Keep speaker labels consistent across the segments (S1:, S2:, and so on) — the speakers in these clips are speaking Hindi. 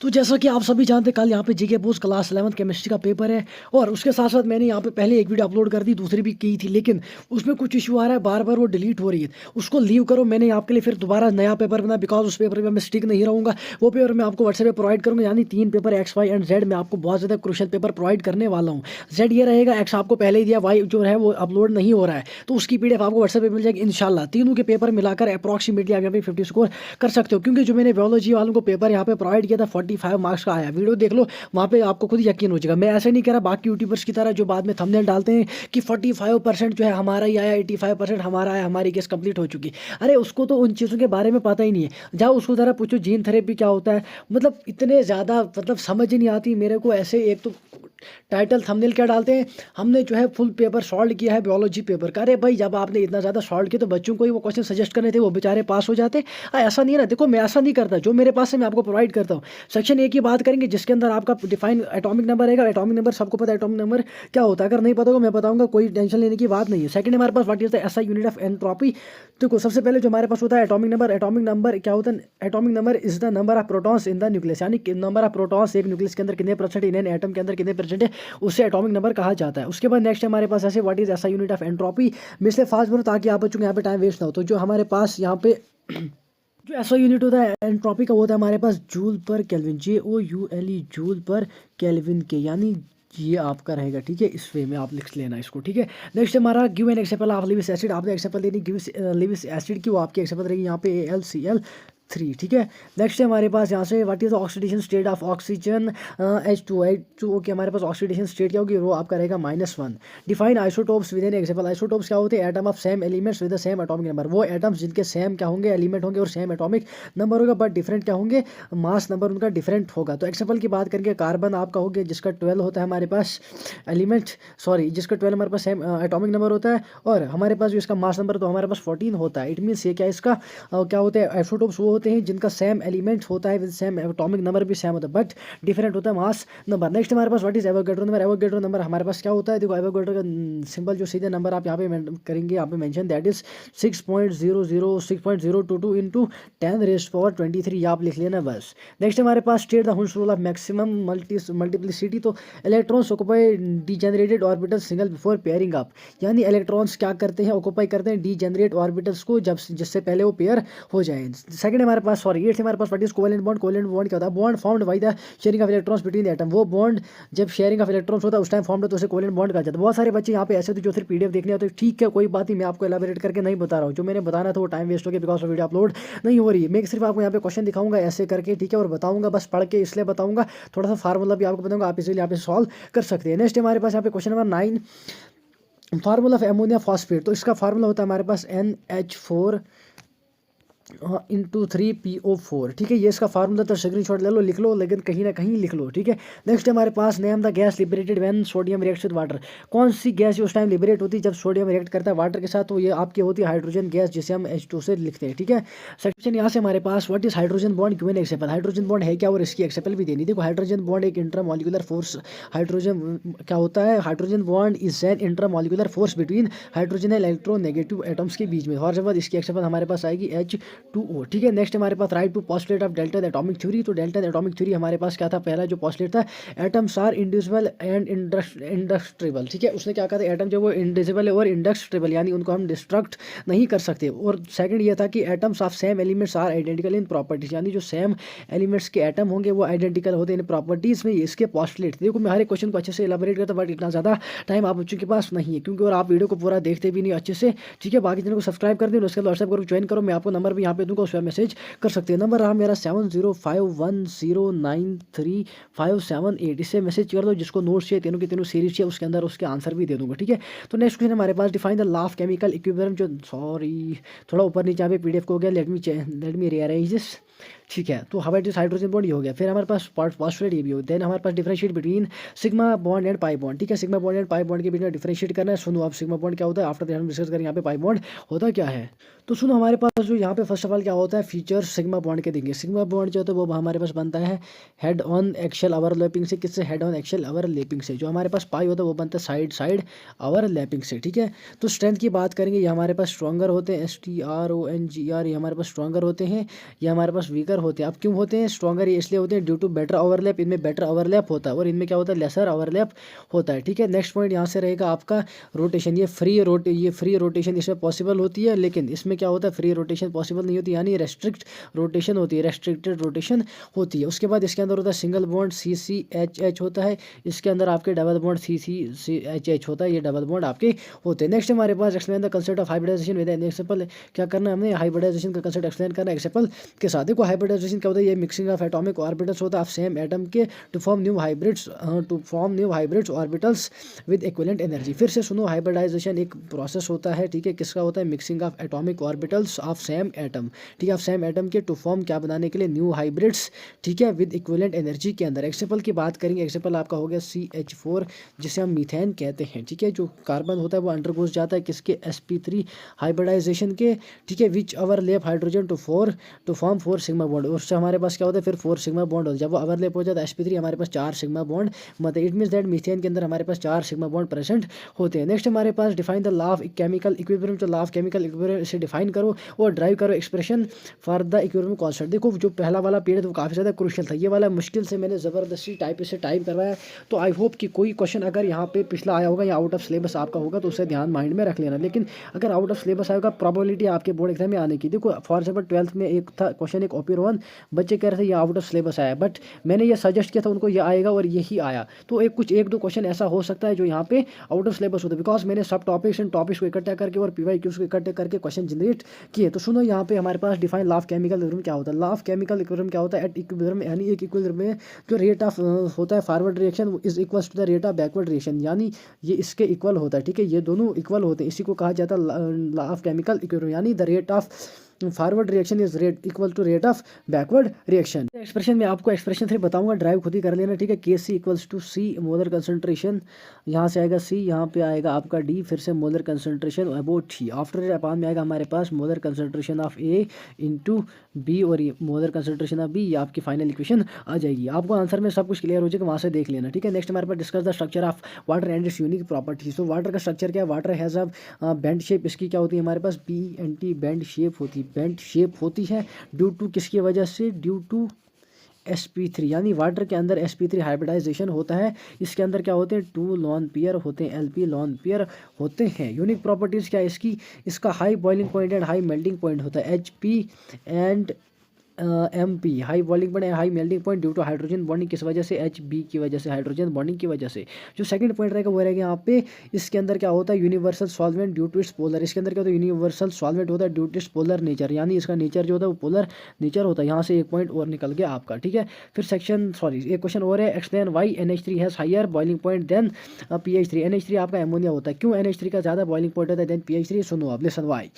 S1: तो जैसा कि आप सभी जानते हैं, कल यहाँ पे GK post class 11th chemistry का पेपर है। और उसके साथ साथ मैंने यहाँ पे पहले एक वीडियो अपलोड कर दी, दूसरी भी की थी, लेकिन उसमें कुछ इशू आ रहा है, बार बार वो डिलीट हो रही है। उसको लीव करो, मैंने आपके लिए फिर दोबारा नया पेपर बना, बिकॉज उस पेपर में मैं स्टिक नहीं रहूँगा। वो पेपर मैं आपको व्हाट्सएप पे प्रोवाइड करूँगा, यानी 3 paper X Y and Z में आपको बहुत ज़्यादा क्रूशियल पेपर प्रोवाइड करने वाला हूँ। जेड ये रहेगा, एक्स आपको पहले ही दिया, वाई जो है वो अपलोड नहीं हो रहा है, तो उसकी पीडीएफ आपको व्हाट्सएप पे मिल जाएगी इंशाल्लाह। तीनों के पेपर मिलाकर अप्रॉक्सीमेटली आप यहाँ पे 50 स्कोर कर सकते हो, क्योंकि जो मैंने बायोलॉजी वालों को पेपर यहाँ पे प्रोवाइड किया था 45 मार्क्स का आया। वीडियो देख लो, वहाँ पे आपको खुद यकीन हो जाएगा। मैं ऐसे नहीं कह रहा बाकी यूट्यूबर्स की तरह जो बाद में थंबनेल डालते हैं कि 45% जो है हमारा ही आया, 85% हमारा आया, हमारी केस कंप्लीट हो चुकी। अरे उसको तो उन चीज़ों के बारे में पता ही नहीं है। जाओ उसको ज़रा पूछो जीन थेरेपी क्या होता है। मतलब इतने ज़्यादा मतलब समझ ही नहीं आती मेरे को। ऐसे एक तो टाइटल थंबनेल क्या डालते हैं, हमने जो है फुल पेपर सॉल्व किया है बायोलॉजी पेपर का। अरे भाई, जब आपने इतना ज़्यादा सॉल्व किया तो बच्चों को ही वो क्वेश्चन सजेस्ट करने थे, वो बेचारे पास हो जाते। ऐसा नहीं है ना, देखो मैं ऐसा नहीं करता, जो मेरे पास है मैं आपको प्रोवाइड करता हूँ। सेक्शन ए की बात करेंगे, जिसके अंदर आपका डिफाइन एटॉमिक नंबर रहेगा। एटॉमिक नंबर सबको पता है एटॉमिक नंबर क्या होता है, अगर नहीं पता होगा मैं बताऊंगा, कोई टेंशन लेने की बात नहीं है। सेकंड हमारे पास what is the SI unit of entropy. देखो सबसे पहले जो हमारे पास होता है एटॉमिक नंबर। एटॉमिक नंबर क्या होता है? Atomic number is the number of protons in the nucleus, यानी नंबर ऑफ प्रोटॉन्स एक न्यूक्लियस के अंदर कितने परसेंट, इन एन एटम के अंदर कितने परसेंट है, उससे एटॉमिक नंबर कहा जाता है। उसके बाद नेक्स्ट हमारे पास ऐसे what is SI unit of entropy. मैं इसलिए फास्ट बोलूँ ताकि आप बच्चों को यहाँ पे टाइम वेस्ट ना हो। तो जो हमारे पास यहाँ पे जो एसआई यूनिट होता है एंट्रोपी का, वो होता है हमारे पास जूल पर केल्विन, JOULE, जूल पर केल्विन के, यानी ये आपका रहेगा। ठीक है, इस वे में आप लिख लेना इसको। ठीक है, नेक्स्ट हमारा give an example of Lewis acid. आपने एग्जांपल देनी लिविस एसिड की, वो आपकी एग्जांपल रहेगी यहाँ पे AlCl3। ठीक है, नेक्स्ट है हमारे पास यहाँ से what is oxidation state of oxygen H2O की। हमारे पास ऑक्सीडेशन स्टेट क्या होगी, वो आपका रहेगा -1। Define isotopes with an example. Isotopes क्या होते हैं? Atom of same elements with the same atomic number. वो एटम्स जिनके सेम क्या होंगे, एलिमेंट होंगे और सेम एटॉमिक नंबर होगा, बट डिफरेंट क्या होंगे, मास नंबर उनका डिफरेंट होगा। तो एग्जांपल की बात करेंगे, कार्बन आपका हो गया जिसका 12 होता है हमारे पास एलिमेंट, सॉरी जिसका 12 हमारे पास सेम एटॉमिक नंबर होता है, और हमारे पास जो इसका मास नंबर तो हमारे पास 14 होता है। इट मीन्स ये क्या इसका क्या होता है, आइसोटोप्स वो होते हैं जिनका सेम एलिमेंट होता है विद सेम एटॉमिक नंबर भी सेम होता है, बट डिफरेंट होता है मास नंबर। नेक्स्ट हमारे पास what is Avogadro number. Avogadro number हमारे पास क्या होता है, देखो एवोगैड्रो का सिंबल जो सीधे नंबर आप यहाँ पे करेंगे, यहाँ पे मेंशन, दैट इज 6.006.022 इंटू 10⁻23। आप लिख लेना बस। नेक्स्ट हमारे पास state the Hund's rule of maximum multiplicity. तो electrons occupy degenerated orbital single before pairing up, यानी इलेक्ट्रॉन्स क्या करते हैं, ऑक्युपाई करते हैं डीजेनरेट ऑर्बिटल्स को, जब जिससे पहले वो पेयर हो जाए। सेकंड हमारे पास सॉरी एट्थ हमारे पास what is covalent bond. Covalent bond क्या होता है? Bond formed by the sharing of electrons between the atom. वो बॉन्ड जब शेयरिंग ऑफ इलेक्ट्रॉन्स होता है उस टाइम फॉर्म्ड होता है, उसे कोवेलेंट बॉन्ड कहा जाता है। बहुत सारे बच्चे यहाँ पे ऐसे थे जो सिर्फ पीडीएफ देखने आते हैं। ठीक है, कोई बात नहीं, मैं आपको एलाबोरेट करके नहीं बता रहा हूँ, जो मैंने बताना था वो टाइम वेस्ट हो गया, बिकॉज वीडियो अपलोड नहीं हो रही है। मैं सिर्फ आपको यहाँ पे क्वेश्चन दिखाऊंगा ऐसे करके, ठीक है, और बताऊंगा बस पढ़ के, इसलिए बताऊंगा, थोड़ा सा फार्मूला भी आपको बताऊंगा, आप इसीलिए यहाँ पे सॉल्व कर सकते हैं। नेक्स्ट हमारे पास यहाँ पे question number 9, formula of ammonia phosphate. तो इसका फार्मूला होता है हमारे पास NH4 इंटू 3PO4। ठीक है, ये इसका फार्मूला, तो स्क्रीनशॉट ले लो, लिख लो, लेकिन कहीं ना कहीं लिख लो। ठीक है, नेक्स्ट हमारे पास name the gas liberated when sodium reacts with water. कौन सी गैस उस टाइम लिबरेट होती है जब सोडियम रिएक्ट करता है वाटर के साथ, तो ये आपकी होती है हाइड्रोजन गैस, जिसे हम H2 से लिखते हैं। ठीक है, सेक्शन यहाँ से हमारे पास what is hydrogen bond, given example. Hydrogen bond है क्या और इसकी एग्जांपल भी देनी। देखो हाइड्रोजन बॉन्ड एक इंट्रामोलिकुलर फोर्स, हाइड्रोजन क्या होता है, hydrogen bond is an intramolecular force between hydrogen and electronegative atoms के बीच में। फॉर एग्जांपल इसकी एग्जांपल हमारे पास आएगी H2O। ठीक है, नेक्स्ट हमारे पास write two postulate of Dalton atomic theory. तो डेल्टा एटॉमिक थ्योरी हमारे पास क्या था, पहला जो पोस्टुलेट था, atoms are individual and indestructible. ठीक है, उसने क्या कहा था, एटम जो वो इंडिविजुअल और इंडस्ट्रेबल, यानी उनको हम डिस्ट्रक्ट नहीं कर सकते। और सेकंड ये था कि atoms of same elements are identical in properties, यानी जो सेम एलिमेंट्स के एटम होंगे वो आइडेंटिकल होते हैं इन प्रॉपर्टीज में। इसके पोस्टुलेट, देखो मैं हर एक क्वेश्चन को अच्छे से एलाबोरेट करता, बट इतना ज़्यादा टाइम आप बच्चों के पास नहीं है, क्योंकि और आप वीडियो को पूरा देखते भी नहीं अच्छे से। ठीक है, बाकी चैनल को सब्सक्राइब कर दें, उसके बाद व्हाट्सएप ग्रुप ज्वाइन करो, मैं आपको नंबर भी यहाँ पे दूंगा, उस पर मैसेज कर सकते हैं। नंबर रहा मेरा 7051093578। इससे मैसेज कर दो, जिसको नोट्स चाहिए, तीनों की तीनों सीरीज चाहिए, उसके अंदर उसके आंसर भी दे दूंगा। ठीक है, तो नेक्स्ट क्वेश्चन हमारे पास, define the law of chemical equilibrium. जो सॉरी थोड़ा ऊपर नीचे यहाँ पे पीडीएफ को हो गया, लेट मी रीअरेंज दिस। ठीक है, तो हमारे जो हाइड्रोजन बॉन्ड ये हो गया, फिर हमारे पास फॉस्फेट ये भी हो, देन हमारे पास differentiate between sigma bond and pi bond. ठीक है, sigma bond and pi bond के बीच में डिफरेंशिएट करना है। सुनो आप सिग्मा बॉन्ड क्या होता है, आफ्टर दैट हम डिस्कस करेंगे यहाँ पे पाई बॉन्ड होता क्या है। तो सुनो हमारे पास जो यहाँ पे फर्स्ट ऑफ ऑल क्या होता है, फीचर सिग्मा बॉन्ड के देंगे। सिग्मा बॉन्ड जो होता है वो हमारे पास बनता है हेड ऑन एक्सेल ओवरलैपिंग से। किससे? हेड ऑन एक्सेल ओवरलैपिंग से। जो हमारे पास पाई होता है वो बनता है साइड साइड ओवरलैपिंग से। ठीक है, तो स्ट्रेंथ की बात करेंगे, ये हमारे पास स्ट्रॉन्गर होते हैं, STRONGER, ये हमारे पास स्ट्रॉन्गर होते हैं। ये हमारे पास पास वीकर होते हैं। अब क्यों होते हैं स्ट्रॉन्गर, ये इसलिए होते हैं ड्यू टू बेटर ओवरलैप, इनमें बेटर ओवरलैप होता है और इनमें क्या होता है लेसर ओवरलैप होता है। ठीक है, नेक्स्ट पॉइंट यहाँ से रहेगा आपका रोटेशन। ये फ्री रोटेशन इसमें पॉसिबल होती है, लेकिन इसमें क्या होता है फ्री रोटेशन पॉसिबल नहीं होती, यानी रेस्ट्रिक्ट रोटेशन होती है, रेस्ट्रिक्टेड रोटेशन होती है। उसके बाद इसके अंदर होता है सिंगल बॉन्ड CCHH होता है, इसके अंदर आपके डबल बॉन्ड CCCHH होता है, ये डबल बॉन्ड आपके होते हैं। नेक्स्ट हमारे पास explain the concept of hybridization with an example. क्या करना है हमने हाइब्रिडाइजेशन का कंसेप्ट एक्सप्लेन करना है एग्जांपल के साथ। देखो हाइब्रिडाइजेशन क्या होता है, ये मिक्सिंग ऑफ एटॉमिक ऑर्बिटल्स होता है ऑफ सेम एटम के to form new hybrids orbitals with equivalent energy. फिर से सुनो, हाइब्रिडाइजेशन एक प्रोसेस होता है, ठीक है, किसका होता है mixing of atomic orbitals of same atom, ठीक है, ऑफ सेम एटम के टू फॉर्म क्या बनाने के लिए न्यू हाइब्रिड्स, ठीक है, विद इक्विवेलेंट एनर्जी के अंदर। एग्जांपल की बात करेंगे, एग्जांपल आपका हो गया CH4 जिसे हम मीथेन कहते हैं, ठीक है, जो कार्बन होता है वो अंडरगोज जाता है किसके sp3 हाइब्रिडाइजेशन के, ठीक है, which overlap hydrogen to form 4 sigma bond. उससे हमारे पास क्या होता है फिर 4 सिग्मा बॉन्ड होता है। जब वो ओवरलैप हो जाता है sp3 हमारे पास 4 सिग्मा बॉन्ड मतलब इट मींस दैट मीथेन के अंदर हमारे पास 4 सिग्मा बॉन्ड प्रेजेंट होते हैं। नेक्स्ट हमारे पास define the law of chemical equilibrium, जो लॉ ऑफ केमिकल इक्विलिब्रियम इसे डिफाइन करो और ड्राइव करो expression for the equilibrium constant. देखो जो पहला वाला पीरियड वो काफ़ी ज़्यादा क्रूशियल था, ये वाला मुश्किल से मैंने ज़बरदस्ती इसे टाइप करवाया, तो आई होप कि कोई क्वेश्चन अगर यहाँ पे पिछला आया होगा या आउट ऑफ सिलेबस आपका होगा तो उसे ध्यान माइंड में रख लेना। लेकिन अगर आउट ऑफ सिलेबस आएगा प्रोबेबिलिटी आपके बोर्ड एग्जाम में आने की। देखो फॉर एग्जाम्पल 12th में एक था क्वेश्चन, एक ओपी रोहन, बच्चे कह रहे थे ये आउट ऑफ सिलेबस आया, बट मैंने ये सजेस्ट किया था उनको ये आएगा और यही आया। तो एक दो क्वेश्चन ऐसा हो सकता है जो यहाँ पे आउट ऑफ सिलेबस होता है, बिकॉज मैंने सब टॉपिक्स एंड टॉपिक्स को इकट्ठा करके और PYQs को इकट्ठे करके क्वेश्चन जनरेट किए। तो सुनो यहाँ पे हमारे पास define law of chemical equilibrium क्या होता है। लॉ ऑफ केमिकल इक्विलिब्रियम क्या होता है, एट इक्विलिब्रियम यानी एक इक्विलिब्रियम में जो रेट ऑफ होता है forward reaction is equals to the rate of backward reaction, यानी ये इसके इक्वल होता है, ठीक है, ये दोनों इक्वल होते हैं, इसी को कहा जाता है लॉ ऑफ केमिकल इक्विलिब्रियम, यानी the rate of forward reaction is rate equal to rate of backward reaction. Expression में आपको एक्सप्रेशन 3 बताऊंगा, ड्राइव खुद ही कर लेना, ठीक है। Kc equals to C molar concentration, यहाँ से आएगा C, यहाँ पे आएगा आपका D, फिर से molar concentration about T, after upon में आएगा हमारे पास molar concentration of A into B और ये मोलर कंसंट्रेशन ऑफ B, ये आपकी फाइनल इक्वेशन आ जाएगी। आपको आंसर में सब कुछ क्लियर हो जाएगा, वहाँ से देख लेना, ठीक है। नेक्स्ट हमारे पास discuss the structure of water and its unique properties. तो वाटर का स्ट्रक्चर क्या है, water has a bend shape, इसकी क्या होती है हमारे पास BNT बेंड शेप होती है ड्यू टू किसकी वजह से, ड्यू टू sp3, यानी वाटर के अंदर sp3 हाइब्रिडाइजेशन होता है, इसके अंदर क्या होते हैं 2 लॉन पेयर होते हैं, LP लॉन पेयर होते हैं। यूनिक प्रॉपर्टीज़ क्या है इसकी, इसका high boiling point and high melting point होता है, HP and MP, high boiling point high melting point due to hydrogen bonding, किस वजह से, HB की वजह से, हाइड्रोजन बॉन्डिंग की वजह से। जो सेकंड पॉइंट रहेगा वो रहेगा यहाँ पे, इसके अंदर क्या होता है universal solvent due to its polar, इसके अंदर क्या होता है यूनिवर्सल सॉल्वेंट होता है due to its polar nature, यानी इसका नेचर जो होता है वो पोलर नेचर होता है। यहाँ से एक पॉइंट और निकल गया आपका, ठीक है। फिर एक क्वेश्चन और है, explain why NH3 has higher boiling point than PH3। NH3 आपका एमोनिया होता है, क्यों NH3 का ज़्यादा बॉइलिंग पॉइंट होता है देन PH3, सुनो आप, लिसन वाई।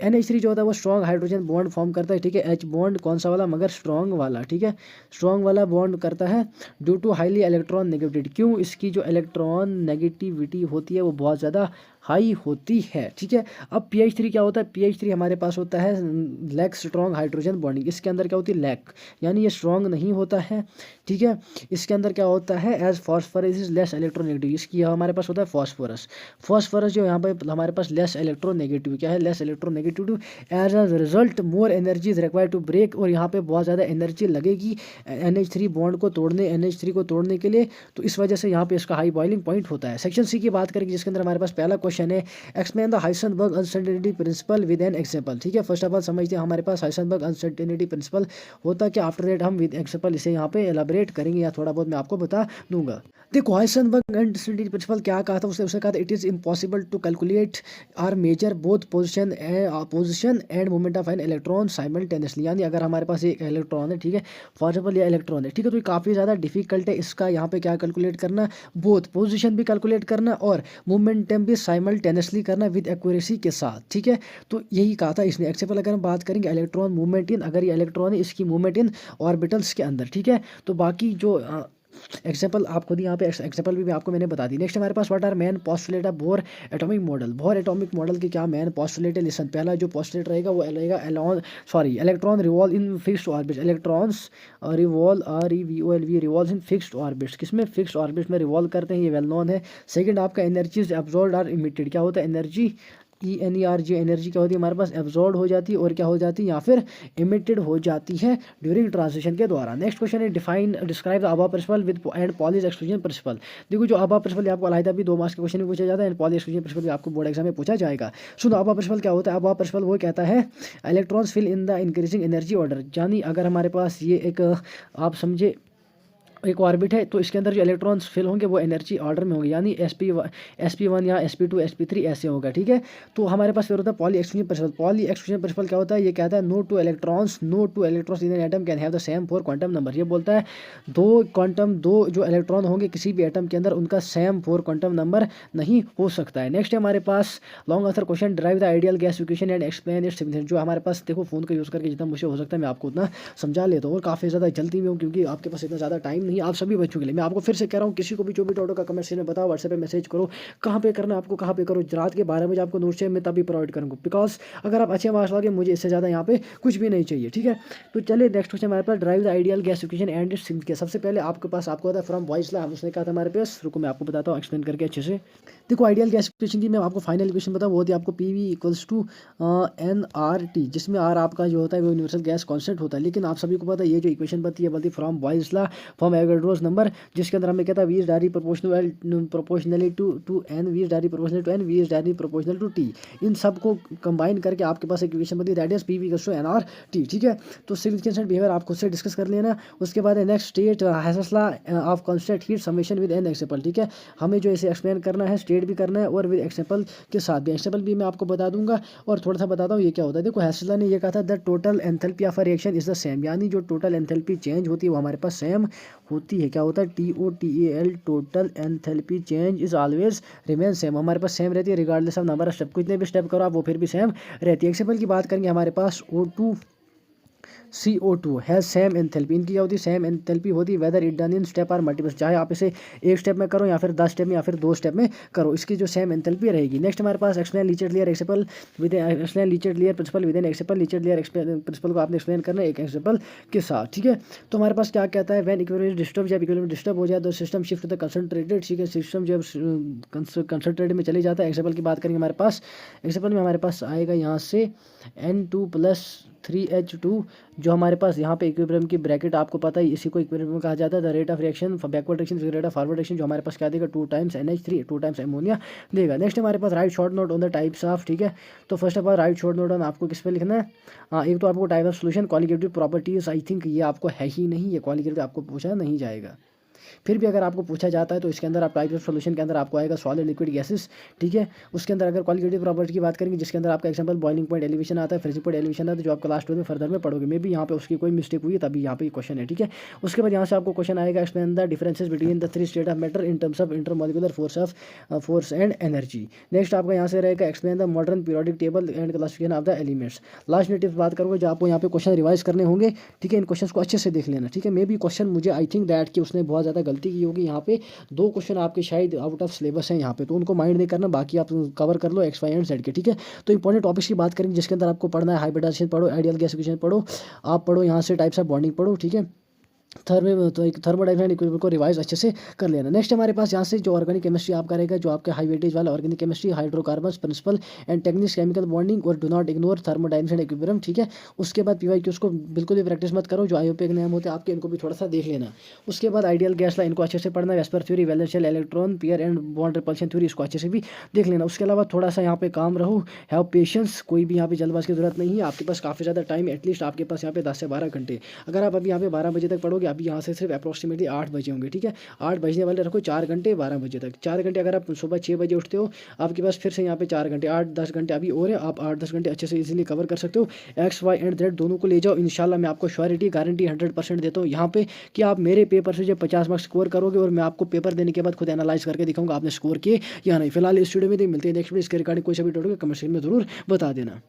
S1: NH3 जो होता है वो स्ट्रॉन्ग हाइड्रोजन बॉन्ड फॉर्म करता है, ठीक है, H बॉन्ड कौन सा वाला, मगर स्ट्रॉन्ग वाला, ठीक है, स्ट्रॉन्ग वाला बॉन्ड करता है due to highly electron negativity, क्यों, इसकी जो इलेक्ट्रॉन नेगेटिविटी होती है वो बहुत ज़्यादा हाई होती है, ठीक है। अब PH3 क्या होता है, PH3 हमारे पास होता है लैक स्ट्रॉन्ग हाइड्रोजन बॉन्डिंग, इसके अंदर क्या होती है लैक, यानी ये स्ट्रॉन्ग नहीं होता है, ठीक है। इसके अंदर क्या होता है as phosphorus is less electronegative, इसकी हमारे पास होता है फॉस्फोरस जो यहाँ पर हमारे पास लेस इलेक्ट्रोनेगेटिव, क्या है less electronegative, as a result more energy is required to break, और यहाँ पे बहुत ज़्यादा एनर्जी लगेगी NH3 बॉन्ड को तोड़ने, NH3 को तोड़ने के लिए, तो इस वजह से यहाँ पे इसका हाई बॉइलिंग पॉइंट होता है। सेक्शन C की बात करेंगे जिसके अंदर हमारे पास पहला क्वेश्चन है, explain the Heisenberg uncertainty principle with an example, ठीक है। फर्स्ट ऑफ ऑल समझते हैं हमारे पास हाइसेनबर्ग अनसर्टेनिटी प्रिंसिपल होता क्या, आफ्टर दैट हम विद एग्जांपल इसे यहाँ पे एलाबरेट करेंगे या थोड़ा बहुत मैं आपको बता दूंगा। देखो हाइसेनबर्ग अनसर्टेनिटी प्रिंसिपल क्या कहा था, उसे कहा था it is impossible to calculate or measure both position and moment of an electron simultaneously, यानी अगर हमारे पास एक इलेक्ट्रॉन है, ठीक है, फॉर एग्जाम्पल ये इलेक्ट्रॉन है, ठीक है, तो ये काफ़ी ज़्यादा डिफिकल्ट है इसका यहाँ पे क्या कैलकुलेट करना, बोथ पोजीशन भी कैलकुलेट करना और मोमेंटम भी साइमल्टेनियसली करना विद एक्यूरेसी के साथ, ठीक है। तो यही कहा था इसने। एक्सेप्ट अगर हम बात करेंगे इलेक्ट्रॉन मूवमेंट इन, अगर ये इलेक्ट्रॉन है इसकी मूवमेंट इन ऑर्बिटल्स के अंदर, ठीक है। तो बाकी जो एग्जाम्पल आप खुद यहाँ पे एग्जाम्पल भी आपको मैंने बता दी। नेक्स्ट हमारे पास what are main postulate of Bohr atomic model, Bohr atomic model के क्या मेन पोस्टुलेट है, लिसन, पहला जो पोस्टुलेट रहेगा वो रहेगा electron revolve in fixed orbits, electrons revolve in fixed orbits, किसमें फिक्स्ड ऑर्बिट्स में रिवॉल्व करते हैं, ये वेल नोन है। सेकंड आपका एनर्जी अब्जॉर्ब्ड और इमिटेड, क्या होता है एनर्जी ENERG एनर्जी क्या होती है हमारे पास एब्जॉर्ब हो जाती है और क्या हो जाती है या फिर इमिटेड हो जाती है ड्यूरिंग ट्रांजिशन के द्वारा। नेक्स्ट क्वेश्चन है define describe the aufbau principle with and Pauli's exclusion principle. देखो जो अबव प्रिंसिपल आपको अलग भी 2 मार्क्स के क्वेश्चन में पूछा जाता है एंड पॉली एक्सक्लूजन प्रिंसिपल भी आपको बोर्ड एग्जाम में पूछा जाएगा। सुनो अबव प्रिंसिपल क्या होता है। अबव प्रिंसिपल वो कहता है electrons fill in the increasing energy order, यानी अगर हमारे पास ये एक आप समझे एक ऑर्बिट है तो इसके अंदर जो इलेक्ट्रॉन्स फिल होंगे वो एनर्जी ऑर्डर में होंगे, यानी SP1 या SP2 SP3 ऐसे होगा। ठीक है, तो हमारे पास फिर होता है Pauli exclusion principle. Pauli exclusion principle क्या होता है, ये कहता है no two electrons in an atom can have the same 4 quantum number. ये बोलता है दो जो इलेक्ट्रॉन होंगे किसी भी एटम के अंदर उनका सेम 4 क्वांटम नंबर नहीं हो सकता है। नेक्स्ट है हमारे पास long answer question derive the ideal gas equation and explain its significance. जो हमारे पास देखो फोन का यूज़ करके जितना मुझे हो सकता है मैं आपको उतना समझा लेता हूँ और काफ़ी ज़्यादा जल्दी में हूँ क्योंकि आपके पास इतना ज़्यादा टाइम नहीं। आप सभी बच्चों के लिए मैं आपको फिर से कह रहा हूँ, किसी को भी जो भी डाउट का कमेंट सेक्शन में बताओ, व्हाट्सएप पे मैसेज करो। कहाँ पे करना है आपको, कहाँ पे करो, रात के 12 बजे आपको नोट्स चाहिए मैं तभी प्रोवाइड करूँगा, बिकॉज अगर आप अच्छे मार्क्स लाओगे मुझे इससे ज़्यादा यहाँ पे कुछ भी नहीं चाहिए। ठीक है, तो चलिए नेक्स्ट क्वेश्चन हमारे पास derive the ideal gas equation and its significance. सबसे पहले आपको होता है फ्रॉम वॉइस ला, उसने कहा था हमारे पास, रुको मैं आपको बताता हूँ एक्सप्लेन करके अच्छे से। देखो आइडियल गैस इक्वेशन की मैं आपको फाइनल इक्वेशन बताऊँ, वो होती है आपको PV इक्वल्स टू nRT, जिसमें R आपका जो होता है वो यूनिवर्सल गैस कांस्टेंट होता है। लेकिन आप सभी को पता है ये जो इक्वेशन बनती है from voice law from Avogadro's number, जिसके अंदर हमें कहता है V is directly proportionally to N, V is directly proportional to N, V is directly proportional to T। इन सब को कंबाइन करके आपके पास एक इक्वेशन बनती है that is PV equals to nRT। ठीक है, तो सिग्निफिकेंस एंड बिहेवियर आप खुद से डिस्कस कर लेना। उसके बाद next state Hess's law of constant heat summation with an example. ठीक है, हमें जो इसे एक्सप्लेन करना है स्टेट भी करना है और विद एक्सेपल के साथ भी। एक्सेपल भी मैं आपको बता दूंगा और थोड़ा सा बताता हूँ ये क्या होता है। देखो हैसेस लॉ ने ये कहा था the total enthalpy of a reaction is the same, यानी जो टोटल एंथैल्पी चेंज होती है वो हमारे पास सेम होती है। क्या होता है TOTAL, total enthalpy change is always remain same, हमारे पास सेम रहती है regardless of number of step. कितने भी स्टेप करो आप वो फिर भी सेम रहती है। एक्सेपल की बात करेंगे हमारे पास O2 CO2 has same enthalpy, इनकी क्या होती है सेम एंथैल्पी होती है whether it done in step और मल्टीपल, चाहे आप इसे एक स्टेप में करो या फिर 10 स्टेप में या फिर 2 स्टेप में करो, इसकी जो सेम एंथैल्पी रहेगी। नेक्स्ट हमारे पास explain Le Chatelier example with explain Le Chatelier principle with an example. Le Chatelier principle को आपने एक्सप्लेन करना है एक एक्सेपल के साथ। ठीक है, तो हमारे पास क्या कहता है व्हेन इक्विलिब्रियम डिस्टर्ब, जब इक्विलिब्रियम डिस्टर्ब हो जाए तो सिस्टम शिफ्ट द कंसंट्रेटेड। ठीक है, सिस्टम जब कंसंट्रेटेड में चले जाता है। एक्सेपल की बात करेंगे हमारे पास, एक्सेपल में हमारे पास आएगा यहाँ से N2+3H2, जो हमारे पास यहाँ पे इक्विलिब्रियम की ब्रैकेट आपको पता है इसी को इक्विलिब्रियम कहा जाता है। The rate of reaction backward reaction rate of forward reaction जो हमारे पास क्या देगा 2 टाइम्स NH3 2 टाइम्स अमोनिया देगा। नेक्स्ट हमारे पास write short note on the types of. ठीक है, तो first of all write short note on आपको किस पे लिखना है। हाँ, एक तो आपको type of solution, qualitative properties, I think ये आपको है ही नहीं, ये क्वालिटेटिव आपको पूछा नहीं जाएगा। फिर भी अगर आपको पूछा जाता है तो इसके अंदर आप टाइप ऑफ सोल्यूशन के अंदर आपको आएगा सॉलिड लिक्विड गैसेस। ठीक है, उसके अंदर अगर क्वालिटेटिव प्रॉपर्टी की बात करेंगे जिसके अंदर आपका एग्जांपल बॉइलिंग पॉइंट एलिवेशन आता है, फ्रीजिंग पॉइंट एलिवेशन आता है, जो आपका लास्ट में फर्दर में पढ़ोगे। मे भी यहाँ पे उसकी कोई मिस्टेक हुई है तभी यहाँ पे क्वेश्चन है। ठीक है, उसके बाद यहाँ से आपको क्वेश्चन आएगा explain the differences between the 3 state of matter in terms of intermolecular force and energy. Next आपका यहाँ से रहेगा explain the modern periodic table and classification of the elements. Last में टिप्स बात करोगे जो आपको यहाँ पे क्वेश्चन रिवाइज करने होंगे। ठीक है, इन क्वेश्चन को अच्छे से देख लेना। ठीक है, मे भी क्वेश्चन मुझे आई थिंक दैट कि उसने बहुत ज़्यादा गलती की होगी, यहाँ पे 2 क्वेश्चन आपके शायद आउट ऑफ सिलेबस हैं यहाँ पे, तो उनको माइंड नहीं करना, बाकी आप कवर कर लो एक्स वाई एंड जेड के। ठीक है, तो इंपॉर्टेंट टॉपिक्स की बात करेंगे जिसके अंदर आपको पढ़ना है हाइब्रिडाइजेशन पढ़ो, आइडियल गैस इक्वेशन पढ़ो, आप पढ़ो यहाँ से टाइप्स ऑफ बॉन्डिंग पढ़ो। ठीक है, थर्मोडाइनमिक इक्विलिब्रियम को रिवाइज अच्छे से कर लेना। नेक्स्ट हमारे पास यहाँ से जो ऑर्गेनिक केमिस्ट्री आपका रहेगा, जो आपके हाई वेटेज वाला organic chemistry, hydrocarbons principle and techniques, chemical bonding और do not ignore thermodynamics and equilibrium. ठीक है, उसके बाद PYQs को बिल्कुल भी प्रैक्टिस मत करो, जो IUPAC नियम होते हैं आपके इनको भी थोड़ा सा देख लेना। उसके बाद आइडियल गैस ला इनको अच्छे से पढ़ना, VSEPR theory, valence shell, electron pair and bond repulsion theory, इसको अच्छे से भी देख लेना। उसके अलावा थोड़ा सा यहाँ पे काम रहो, हैव पेशेंस, कोई भी यहाँ पे जल्दबाजी की जरूरत नहीं है, आपके पास काफ़ी ज़्यादा टाइम, एटलीस्ट आपके पास यहाँ पे 10 से 12 घंटे। अगर आप अभी यहाँ पे 12 बजे तक पढ़ोगे, अभी यहाँ से सिर्फ अप्रॉक्सीमेटली 8 बजे होंगे। ठीक है, 8 बजने वाले रखो, 4 घंटे 12 बजे तक, 4 घंटे। अगर आप सुबह 6 बजे उठते हो आपके पास फिर से यहाँ पे 4 घंटे, 8-10 घंटे अभी और है, आप 8-10 घंटे अच्छे से इजीली कवर कर सकते हो। एक्स वाई एंड जेड दोनों को ले जाओ, इंशाल्लाह मैं आपको श्योरिटी गारंटी 100% देता हूँ यहाँ पे कि आप मेरे पेपर से जो 50 मार्क्स स्कोर करोगे और मैं आपको पेपर देने के बाद खुद एनालाइज करके दिखाऊंगा आपने स्कोर किए या नहीं। फिलहाल इस वीडियो में मिलते हैं नेक्स्ट वीडियो, इसके रिगार्डिंग कोई सा भी डाउट होगा कमेंट सेक्शन में जरूर बता देना।